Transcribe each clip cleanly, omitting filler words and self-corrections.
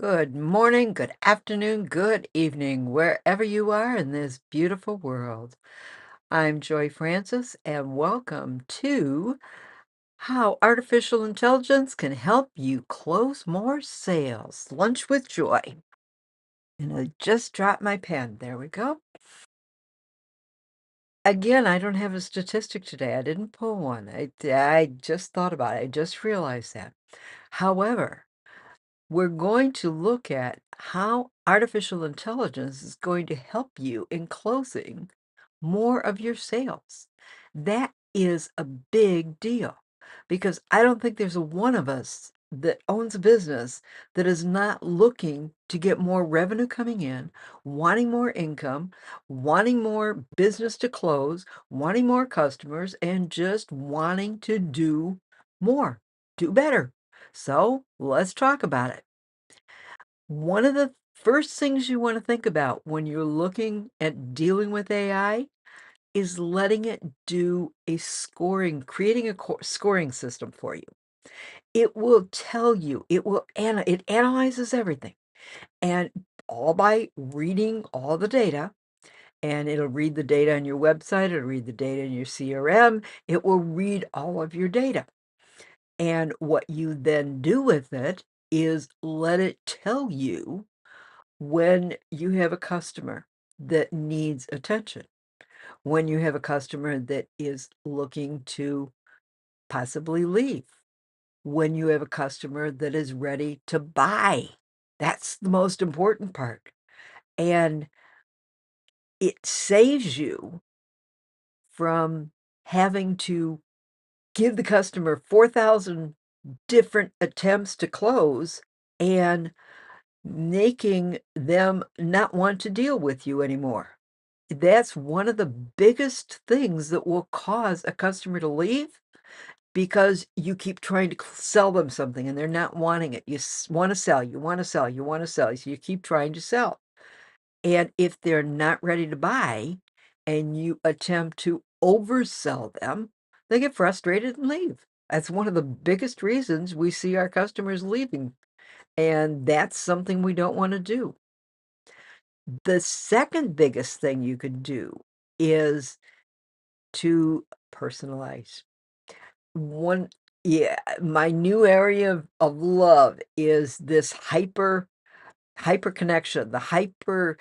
Good morning, good afternoon, good evening, wherever you are in this beautiful world. I'm Joy Francis, and welcome to How Artificial Intelligence Can Help You Close More Sales. Lunch with Joy. And I just dropped my pen. There we go. Again, I don't have a statistic today. I didn't pull one. I just thought about it. I just realized that. However, we're going to look at how artificial intelligence is going to help you in closing more of your sales. That is a big deal because I don't think there's a one of us that owns a business that is not looking to get more revenue coming in, wanting more income, wanting more business to close, wanting more customers, and just wanting to do more, do better. So let's talk about it. One of the first things you want to think about when you're looking at dealing with AI is letting it do a scoring, creating a scoring system for you. It will tell you, it analyzes everything, and all by reading all the data, and it'll read the data on your website, it'll read the data in your CRM, it will read all of your data. And what you then do with it is let it tell you when you have a customer that needs attention, when you have a customer that is looking to possibly leave, when you have a customer that is ready to buy. That's the most important part. And it saves you from having to give the customer 4,000 different attempts to close and making them not want to deal with you anymore. That's one of the biggest things that will cause a customer to leave because you keep trying to sell them something and they're not wanting it. You want to sell, you want to sell, you want to sell. So you keep trying to sell. And if they're not ready to buy and you attempt to oversell them, they get frustrated and leave. That's one of the biggest reasons we see our customers leaving. And that's something we don't want to do. The second biggest thing you could do is to personalize. One Yeah, my new area of love is this hyper connection, the hyper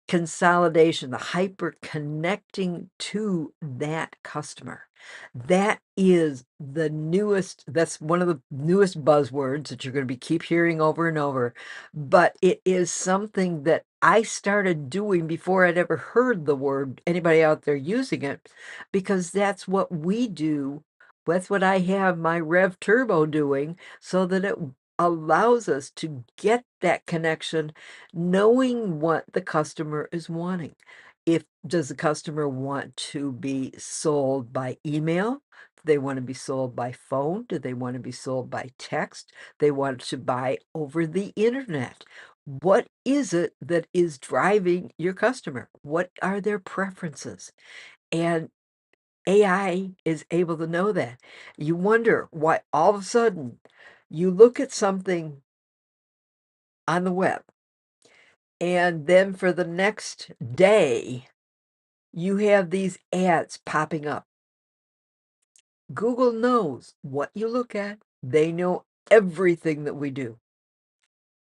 consolidation, the hyper connecting to that customer. That is that's one of the newest buzzwords that you're going to be keep hearing over and over. But it is something that I started doing before I'd ever heard the word anybody out there using it, because that's what we do. That's what I have my Rev Turbo doing so that it allows us to get that connection knowing what the customer is wanting. If does the customer want to be sold by email? Do they want to be sold by phone? Do they want to be sold by text? They want to buy over the internet. What is it that is driving your customer? What are their preferences? And AI is able to know that. You wonder why all of a sudden you look at something on the web, and then for the next day, you have these ads popping up. Google knows what you look at. They know everything that we do.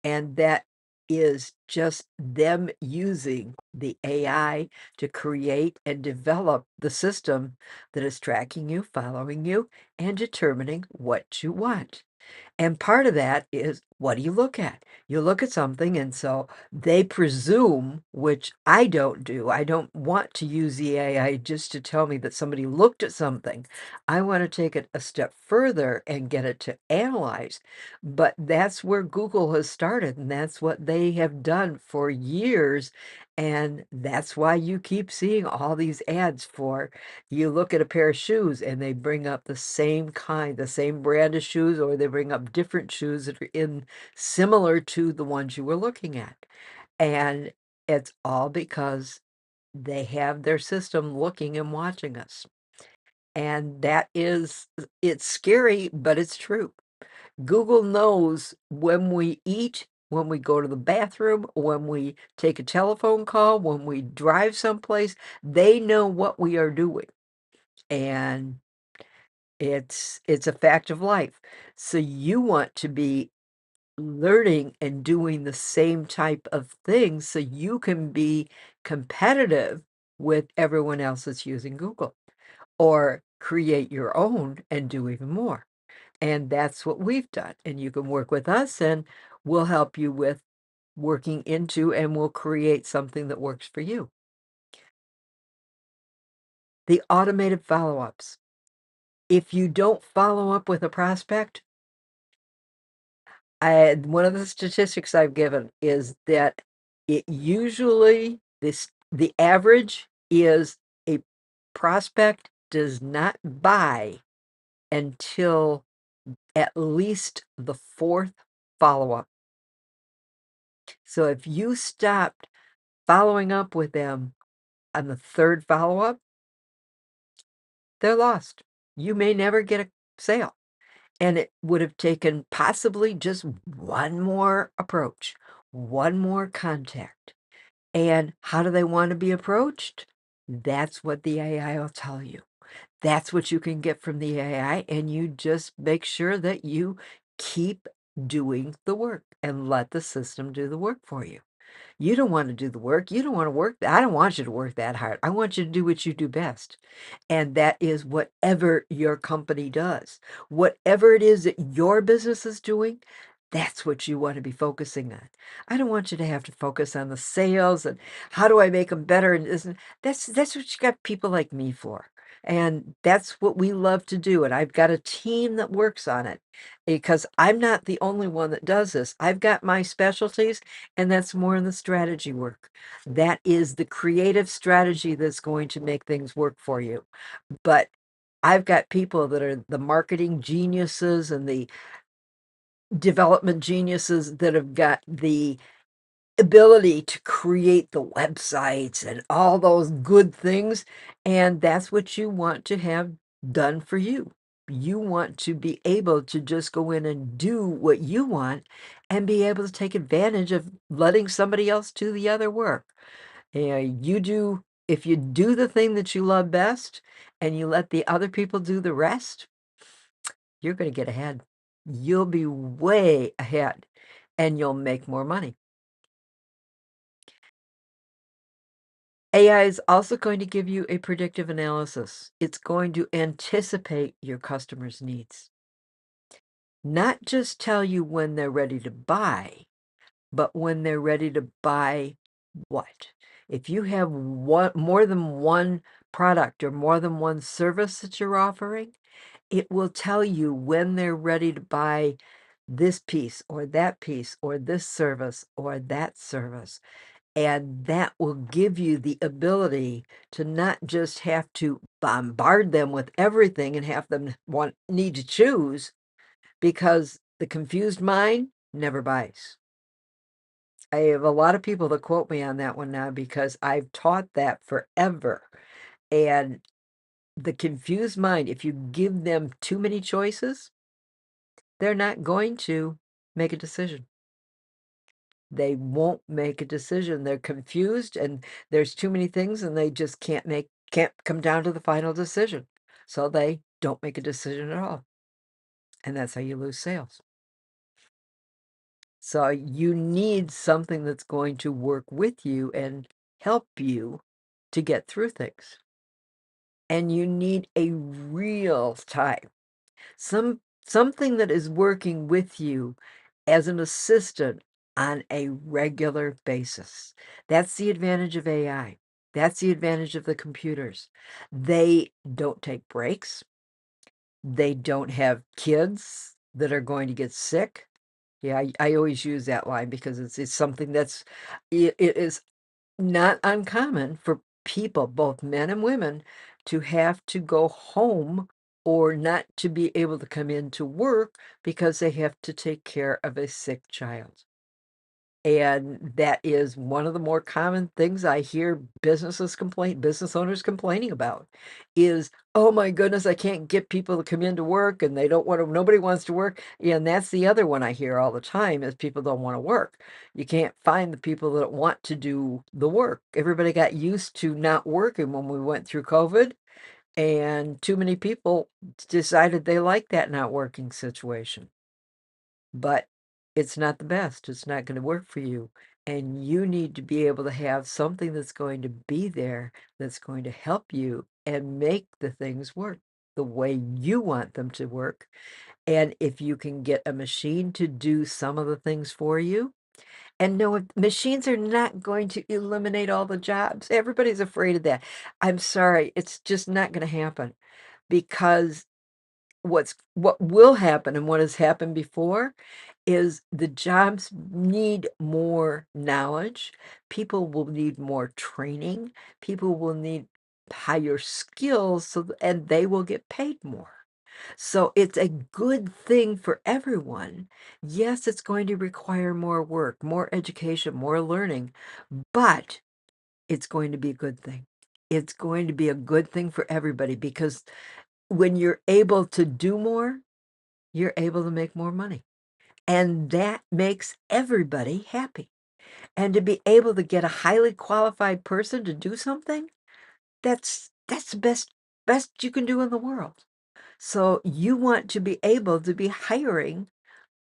And that is just them using the AI to create and develop the system that is tracking you, following you, and determining what you want. And part of that is, what do you look at? You look at something, and so they presume, which I don't do. I don't want to use the AI just to tell me that somebody looked at something. I want to take it a step further and get it to analyze. But that's where Google has started, and that's what they have done for years. And that's why you keep seeing all these ads for, you look at a pair of shoes and they bring up the same kind, the same brand of shoes, or they bring up different shoes that are in similar to the ones you were looking at. And it's all because they have their system looking and watching us. And it's scary, but it's true. Google knows when we eat, when we go to the bathroom, when we take a telephone call, when we drive someplace. They know what we are doing, and it's a fact of life. So you want to be learning and doing the same type of things so you can be competitive with everyone else that's using Google, or create your own and do even more. And that's what we've done. And you can work with us and we'll help you with working into and we'll create something that works for you. The automated follow-ups. If you don't follow up with a prospect, one of the statistics I've given is that it usually the average is a prospect does not buy until at least the fourth follow-up. So if you stopped following up with them on the third follow-up, they're lost. You may never get a sale. And it would have taken possibly just one more approach, one more contact. And how do they want to be approached? That's what the AI will tell you. That's what you can get from the AI, and you just make sure that you keep doing the work and let the system do the work for you. You don't wanna do the work, you don't wanna work I don't want you to work that hard, I want you to do what you do best, and that is whatever your company does. Whatever it is that your business is doing, that's what you wanna be focusing on. I don't want you to have to focus on the sales and how do I make them better and this and that's what you got people like me for, and that's what we love to do, and I've got a team that works on it, because I'm not the only one that does this. I've got my specialties, and that's more in the strategy work. That is the creative strategy that's going to make things work for you. But I've got people that are the marketing geniuses and the development geniuses that have got the ability to create the websites and all those good things, and that's what you want to have done for you. You want to be able to just go in and do what you want and be able to take advantage of letting somebody else do the other work. You do if you do the thing that you love best and you let the other people do the rest, you're gonna get ahead. You'll be way ahead and you'll make more money. AI is also going to give you a predictive analysis. It's going to anticipate your customers' needs, not just tell you when they're ready to buy, but when they're ready to buy what. If you have more than one product or more than one service that you're offering, it will tell you when they're ready to buy this piece or that piece or this service or that service. And that will give you the ability to not just have to bombard them with everything and have them need to choose, because the confused mind never buys. I have a lot of people that quote me on that one now because I've taught that forever. And the confused mind, if you give them too many choices, they're not going to make a decision. They won't make a decision. They're confused and there's too many things and they just can't come down to the final decision. So they don't make a decision at all. And that's how you lose sales. So you need something that's going to work with you and help you to get through things. And you need a real time, something that is working with you as an assistant on a regular basis. That's the advantage of AI. That's the advantage of the computers. They don't take breaks. They don't have kids that are going to get sick. Yeah, I always use that line because it's something it is not uncommon for people, both men and women, to have to go home or not to be able to come into work because they have to take care of a sick child. And that is one of the more common things I hear business owners complaining about is, "Oh my goodness, I can't get people to come into work and they don't want to, nobody wants to work." Yeah, and that's the other one I hear all the time is people don't want to work. You can't find the people that want to do the work. Everybody got used to not working when we went through COVID, and too many people decided they like that not working situation. But it's not the best. It's not going to work for you. And you need to be able to have something that's going to be there that's going to help you and make the things work the way you want them to work. And if you can get a machine to do some of the things for you, and no, machines are not going to eliminate all the jobs. Everybody's afraid of that. I'm sorry, it's just not going to happen because what will happen and what has happened before is the jobs need more knowledge. People will need more training. People will need higher skills and they will get paid more. So it's a good thing for everyone. Yes, it's going to require more work, more education, more learning, but it's going to be a good thing. It's going to be a good thing for everybody because when you're able to do more, you're able to make more money. And that makes everybody happy. And to be able to get a highly qualified person to do something, that's the best you can do in the world. So you want to be able to be hiring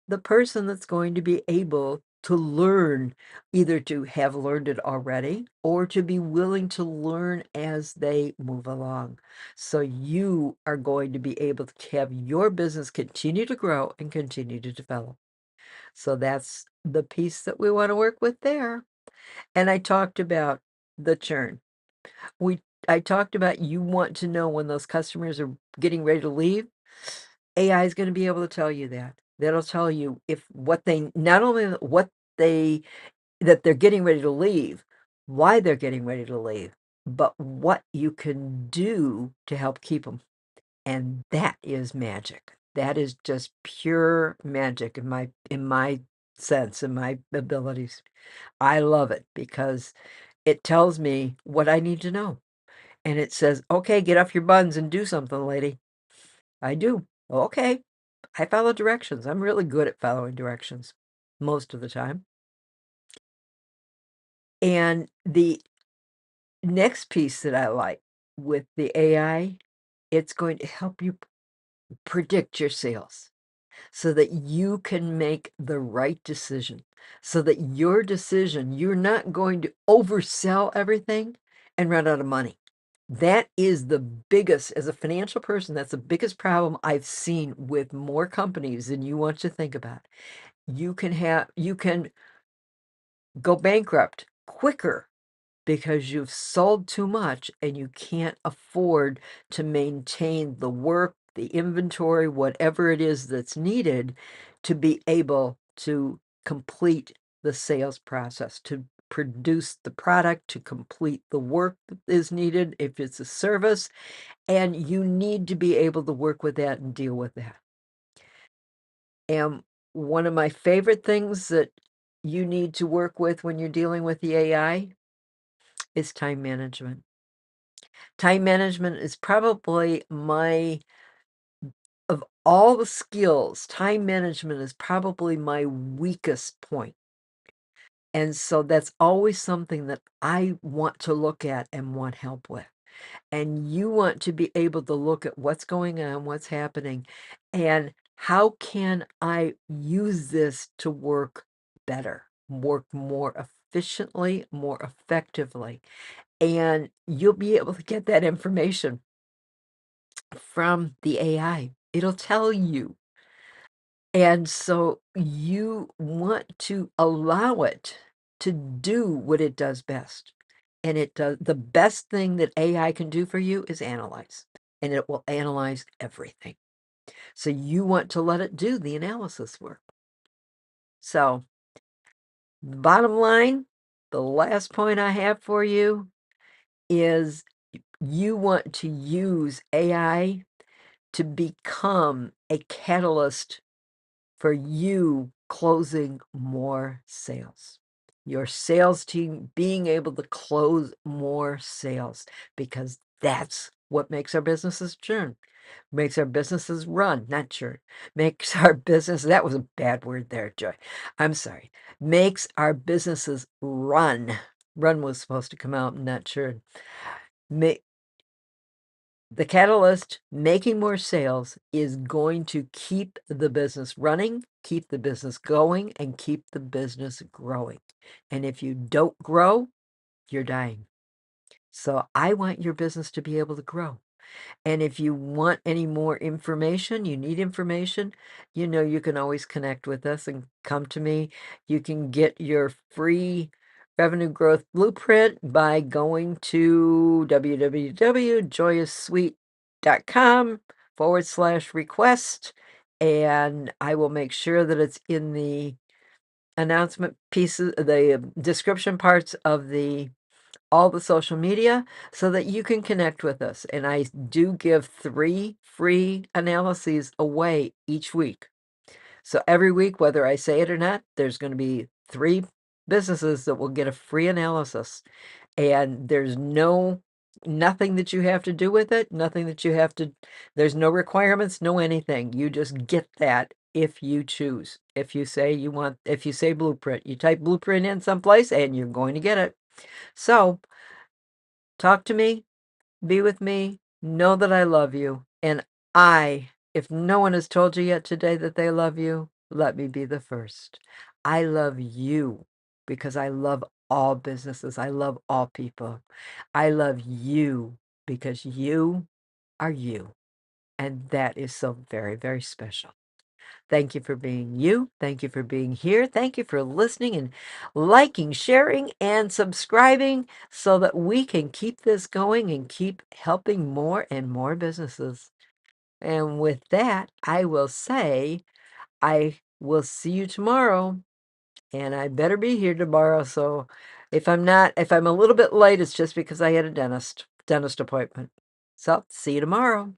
the person that's going to be able to learn, either to have learned it already or to be willing to learn as they move along. So you are going to be able to have your business continue to grow and continue to develop. So that's the piece that we want to work with there. And I talked about the churn. We I talked about you want to know when those customers are getting ready to leave. AI is going to be able to tell you that. That'll tell you if what they not only what they that they're getting ready to leave, why they're getting ready to leave, but what you can do to help keep them. And that is magic. That is just pure magic in my sense, in my abilities. I love it because it tells me what I need to know. And it says, "Okay, get off your buns and do something, lady." I do. Okay. I follow directions. I'm really good at following directions most of the time. And the next piece that I like with the AI, it's going to help you predict your sales so that you can make the right decision. So that your decision, you're not going to oversell everything and run out of money. That is the biggest, as a financial person, that's the biggest problem I've seen with more companies than you want to think about. You can go bankrupt quicker because you've sold too much and you can't afford to maintain the work, the inventory, whatever it is that's needed to be able to complete the sales process, to produce the product, to complete the work that is needed if it's a service, and you need to be able to work with that and deal with that. And one of my favorite things that you need to work with when you're dealing with the AI is time management. Time management is probably of all the skills, time management is probably my weakest point. And so that's always something that I want to look at and want help with. And you want to be able to look at what's going on, what's happening, and how can I use this to work better, work more efficiently, more effectively. And you'll be able to get that information from the AI. It'll tell you. And so you want to allow it to do what it does best. And it does the best thing that AI can do for you is analyze. And it will analyze everything. So you want to let it do the analysis work. So, bottom line, the last point I have for you is you want to use AI to become a catalyst for you closing more sales. Your sales team being able to close more sales because that's what makes our businesses churn, makes our businesses run, not churn, makes our business, that was a bad word there, Joy. I'm sorry. Makes our businesses run. Run was supposed to come out, not churn. Ma- the catalyst, making more sales, is going to keep the business running, keep the business going, and keep the business growing. And if you don't grow, you're dying. So I want your business to be able to grow. And if you want any more information, you need information, you can always connect with us and come to me. You can get your free revenue growth blueprint by going to www.joyoussuite.com/request. And I will make sure that it's in the announcement pieces, the description parts of all the social media so that you can connect with us. And I do give 3 free analyses away each week. So every week, whether I say it or not, there's going to be 3 businesses that will get a free analysis. And there's nothing that you have to do with it, nothing that you have to, there's no requirements, no anything. You just get that if you choose. If you say blueprint, you type blueprint in someplace and you're going to get it. So talk to me, be with me, know that I love you. And if no one has told you yet today that they love you, let me be the first. I love you because I love all businesses. I love all people. I love you because you are you. And that is so very, very special. Thank you for being you. Thank you for being here. Thank you for listening and liking, sharing, and subscribing so that we can keep this going and keep helping more and more businesses. And with that, I will say, I will see you tomorrow. And I better be here tomorrow. So if I'm a little bit late, it's just because I had a dentist appointment. So see you tomorrow.